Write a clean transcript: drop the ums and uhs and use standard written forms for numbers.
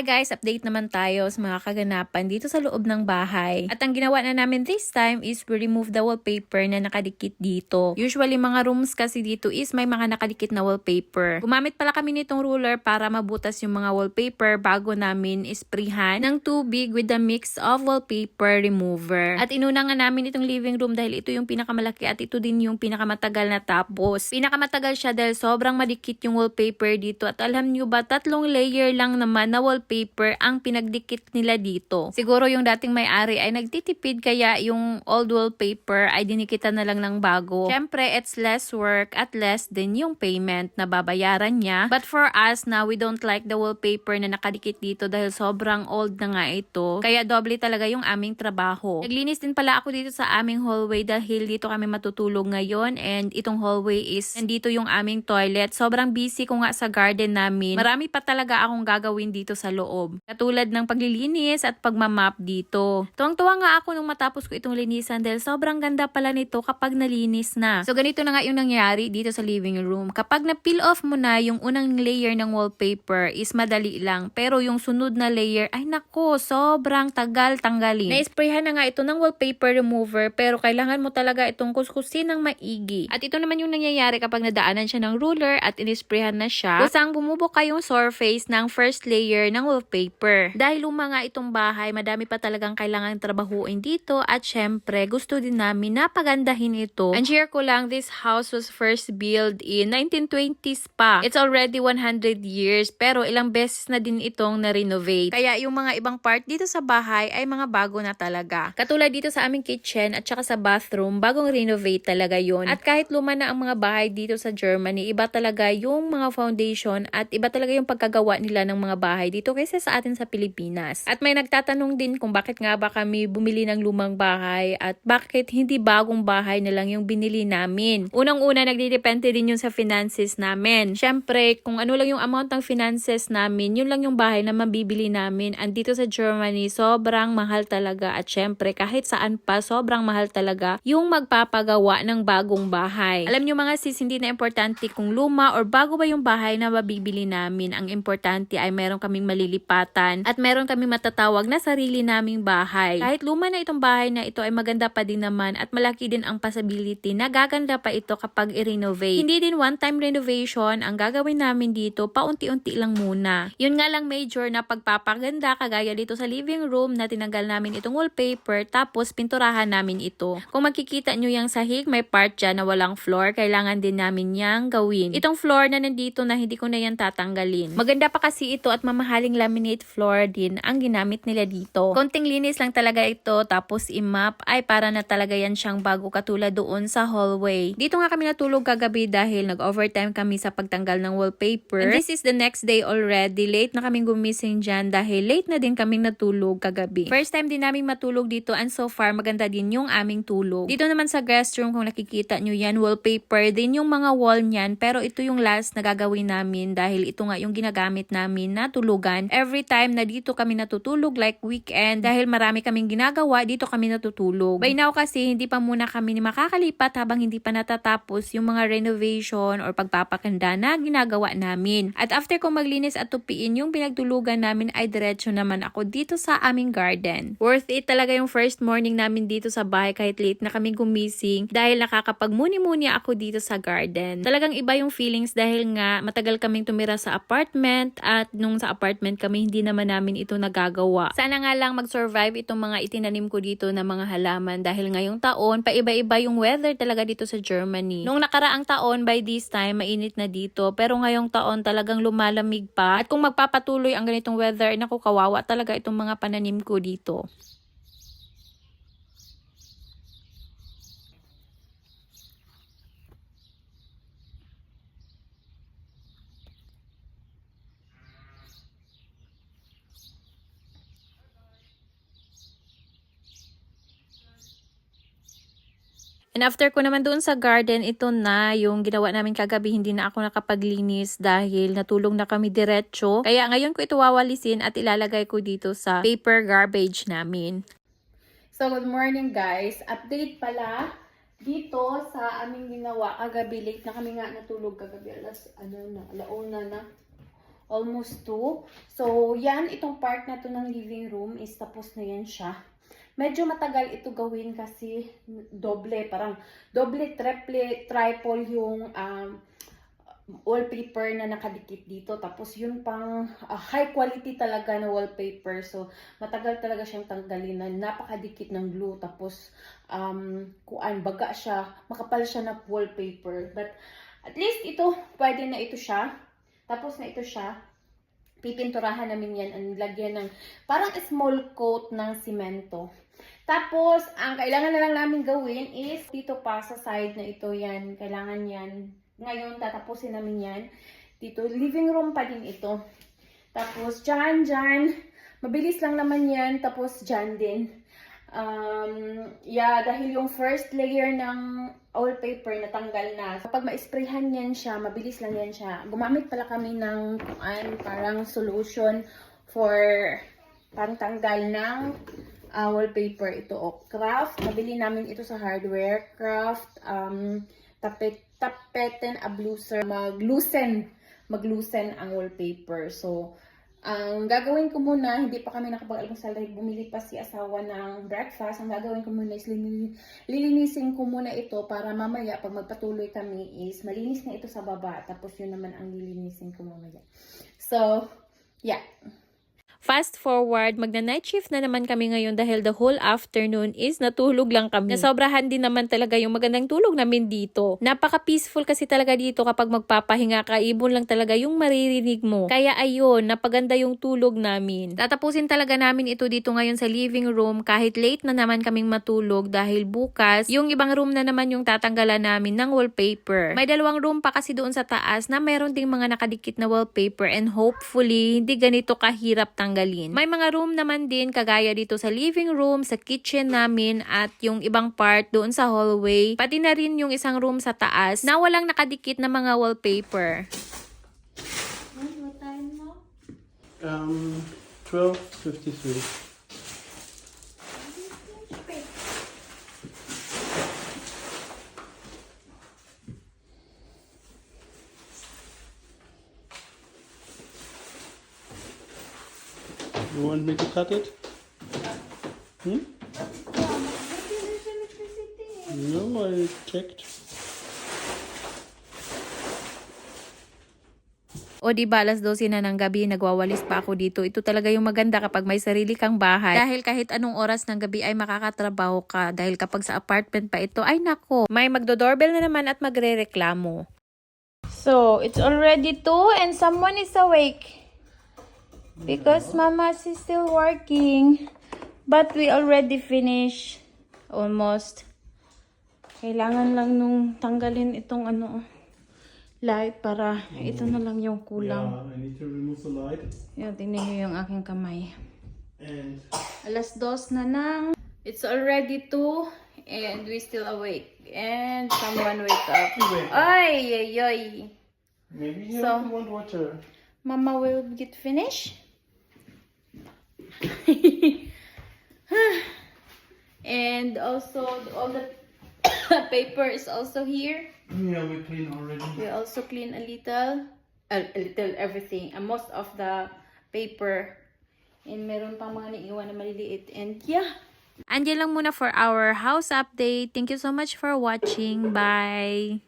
Hi guys, update naman tayo sa mga kaganapan dito sa loob ng bahay. At ang ginawa na namin this time is we remove the wallpaper na nakadikit dito. Usually mga rooms kasi dito is may mga nakadikit na wallpaper. Gumamit pala kami nitong ruler para mabutas yung mga wallpaper bago namin isprayhan ng tubig with the mix of wallpaper remover. At inuna nga namin itong living room dahil ito yung pinakamalaki at ito din yung pinakamatagal na tapos. Pinakamatagal siya dahil sobrang madikit yung wallpaper dito at alam nyo ba 3 layer lang naman na wallpaper ang pinagdikit nila dito. Siguro yung dating may-ari ay nagtitipid kaya yung old wallpaper ay dinikitan na lang ng bago. Syempre, it's less work at less din yung payment na babayaran niya. But for us now, we don't like the wallpaper na nakadikit dito dahil sobrang old na nga ito. Kaya doble talaga yung aming trabaho. Naglinis din pala ako dito sa aming hallway dahil dito kami matutulog ngayon and itong hallway is nandito yung aming toilet. Sobrang busy ko nga sa garden namin. Marami pa talaga akong gagawin dito sa loob. Katulad ng paglilinis at pagmamap dito. Tuwang-tuwa nga ako nung matapos ko itong linisan dahil sobrang ganda pala nito kapag nalinis na. So ganito na nga yung nangyari dito sa living room. Kapag na-peel off mo na yung unang layer ng wallpaper is madali lang. Pero yung sunod na layer ay nako, sobrang tagal tanggalin. Na-sprayhan na nga ito ng wallpaper remover pero kailangan mo talaga itong kuskusin ng maigi. At ito naman yung nangyayari kapag nadaanan siya ng ruler at inisprayhan na siya. Kusang bumubuka yung surface ng first layer ng wallpaper. Dahil luma nga itong bahay, madami pa talagang kailangan trabahuin dito at syempre gusto din namin na pagandahin ito. And share ko lang, this house was first built in 1920s pa. It's already 100 years pero ilang beses na din itong na-renovate. Kaya yung mga ibang part dito sa bahay ay mga bago na talaga. Katulad dito sa aming kitchen at saka sa bathroom, bagong renovate talaga yun. At kahit luma na ang mga bahay dito sa Germany, iba talaga yung mga foundation at iba talaga yung pagkagawa nila ng mga bahay dito kaysa sa atin sa Pilipinas. At may nagtatanong din kung bakit nga ba kami bumili ng lumang bahay at bakit hindi bagong bahay na lang yung binili namin. Unang-una, nagdidepende din yun sa finances namin. Syempre, kung ano lang yung amount ng finances namin, yun lang yung bahay na mabibili namin. And dito sa Germany, sobrang mahal talaga. At syempre, kahit saan pa, sobrang mahal talaga yung magpapagawa ng bagong bahay. Alam nyo mga sis, hindi na importante kung luma or bago ba yung bahay na mabibili namin. Ang importante ay meron kaming malilipatan at meron kaming matatawag na sarili naming bahay. Kahit luma na itong bahay na ito ay maganda pa din naman at malaki din ang possibility na gaganda pa ito kapag i-renovate. Hindi din one-time renovation ang gagawin namin dito, paunti-unti lang muna. Yun nga lang major na pagpapaganda kagaya dito sa living room na tinanggal namin itong wallpaper tapos pinturahan namin ito. Kung makikita nyo yung sahig, may part dyan na walang floor, kailangan din namin yang gawin. Itong floor na nandito na hindi ko na yan tatanggalin. Maganda pa kasi ito at mamahaling laminate floor din ang ginamit nila dito. Konting linis lang talaga ito tapos i-map ay para na talaga yan siyang bago katulad doon sa hallway. Dito nga kami natulog kagabi dahil nag-overtime kami sa pagtanggal ng wallpaper. And this is the next day already. Late na kaming gumising dyan dahil late na din kaming natulog kagabi. First time din namin matulog dito and so far maganda din yung aming tulog. Dito naman sa guest room kung nakikita nyo yan, wallpaper din yung mga wall niyan pero ito yung last na gagawin namin dahil ito nga yung ginagamit namin na tulugan. Every time na dito kami natutulog like weekend dahil marami kaming ginagawa, dito kami natutulog. By now kasi hindi pa muna kami makakalipat habang hindi pa natatapos yung mga renovation or pagpapakanda na ginagawa namin. At after kong maglinis at tupiin yung pinagtulugan namin ay diretso naman ako dito sa aming garden. Worth it talaga yung first morning namin dito sa bahay kahit late na kami gumising dahil nakakapagmuni-muni ako dito sa garden. Talagang iba yung feelings dahil nga matagal kaming tumira sa apartment at nung sa apartment kami hindi naman namin ito nagagawa. Sana nga lang mag-survive itong mga itinanim ko dito na mga halaman dahil ngayong taon paiba-iba yung weather talaga dito sa Germany. Nung nakaraang taon by this time mainit na dito pero ngayong taon talagang lumalamig pa at kung magpapatuloy ang ganitong weather naku kawawa talaga itong mga pananim ko dito. And after ko naman doon sa garden, ito na yung ginawa namin kagabi. Hindi na ako nakapaglinis dahil natulog na kami diretso. Kaya ngayon ko ito wawalisin at ilalagay ko dito sa paper garbage namin. So good morning guys. Update pala dito sa aming ginawa kagabi. Late na kami nga natulog kagabi. Alauna na. almost 2. So, yan, itong part na to ng living room is tapos na yan siya. Medyo matagal ito gawin kasi doble, parang doble, triple, triple yung wallpaper na nakadikit dito. Tapos yun pang high quality talaga na wallpaper. So, matagal talaga siyang tanggalin na napakadikit ng glue. Tapos, baga siya, makapal siya na wallpaper. But, at least ito, pwede na ito siya. Tapos na ito siya. Pipinturahan namin yan ang lagyan ng parang small coat ng simento. Tapos, ang kailangan na lang namin gawin is dito pa sa side na ito yan. Kailangan yan. Ngayon, tatapusin namin yan. Dito, living room pa din ito. Tapos, dyan. Mabilis lang naman yan. Tapos, dyan din. Dahil yung first layer ng wallpaper natanggal na. Kapag ma-sprayhan yan siya, mabilis lang yan siya. Gumamit pala kami ng parang solution for pangtanggal ng wallpaper. Ito, Craft. Nabili namin ito sa hardware. Craft, tapeten abluser. Mag-loosen ang wallpaper. So, ang gagawin ko muna, hindi pa kami nakapag-almusal dahil bumili pa si asawa ng breakfast. Ang gagawin ko muna is lilinisin ko muna ito para mamaya pag magpatuloy kami is malinis na ito sa baba. Tapos yun naman ang lilinisin ko mamaya. So, yeah. Fast forward, magna-night shift na naman kami ngayon dahil the whole afternoon is natulog lang kami. Nasobrahan din naman talaga yung magandang tulog namin dito. Napaka-peaceful kasi talaga dito kapag magpapahinga ka, ibon lang talaga yung maririnig mo. Kaya ayun, napaganda yung tulog namin. Tatapusin talaga namin ito dito ngayon sa living room kahit late na naman kaming matulog dahil bukas, yung ibang room na naman yung tatanggalan namin ng wallpaper. May 2 room pa kasi doon sa taas na meron ding mga nakadikit na wallpaper and hopefully hindi ganito kahirap tanggalin. May mga room naman din kagaya dito sa living room, sa kitchen namin at yung ibang part doon sa hallway. Pati na rin yung isang room sa taas na walang nakadikit na mga wallpaper. What time now? 12:53. You want me to cut it? No, I checked. O di ba, 12:00 na ng gabi, nagwawalis pa ako dito. Ito talaga yung maganda kapag may sarili kang bahay. Dahil kahit anong oras ng gabi ay makakatrabaho ka. Dahil kapag sa apartment pa ito, ay nako, may magdo-doorbell na naman at magre-reklamo. So, it's already 2 and someone is awake. Because Mama is still working. But we already finished. Almost. Kailangan lang nung tanggalin itong light para ito na lang yung kulang. Yeah, I need to remove the light. Yan, tingnan nyo yung aking kamay. And 2:00 na nang. It's already 2 and we still awake. And someone wake up. Wake up. Ay. maybe you So- want water. Mama will get finished. And also all the paper is also here. Yeah, we clean already. We also clean a little everything, most of the paper. And meron pang mga naiwan na maliliit. And yeah. Andiyan lang muna for our house update. Thank you so much for watching. Bye!